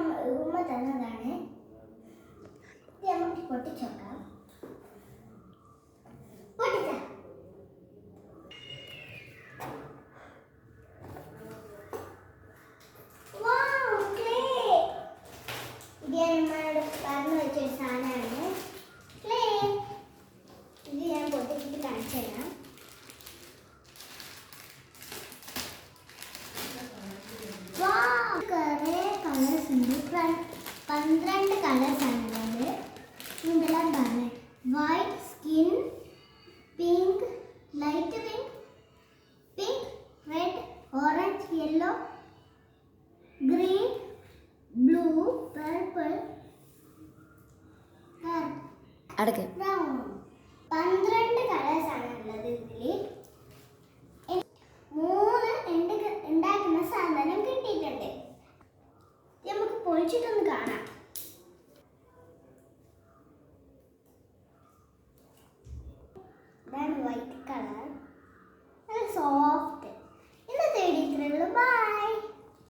ഉമ്മ തന്നതാണ്. ഇത് നമുക്ക് പൊട്ടിച്ചോക്കാം. പൊട്ടിച്ച ഉമ്മയോട് പറഞ്ഞു വെച്ചൊരു സാധനമാണ് ക്ലേ. ഇത് ഞാൻ പൊട്ടിച്ചിട്ട് കാണിച്ചു തരാം. കുറേ കളേഴ്സ് ഉണ്ട്. 12 കളേഴ്സ് ആണുള്ളത്. ഇതെല്ലാം പറഞ്ഞത് white skin, pink, light pink, pink, red, orange, yellow, green, blue, purple, brown. 12 colours ആണ് ഉള്ളത് ഇതിൽ. 3 ഉണ്ടാക്കുന്ന സാധനം കിട്ടിയിട്ടുണ്ട്. നമുക്ക് പൊളിച്ചിട്ടൊന്ന് കാണാം. ഇതാണ് വൈറ്റ് കളർ. നല്ല സോഫ്റ്റ്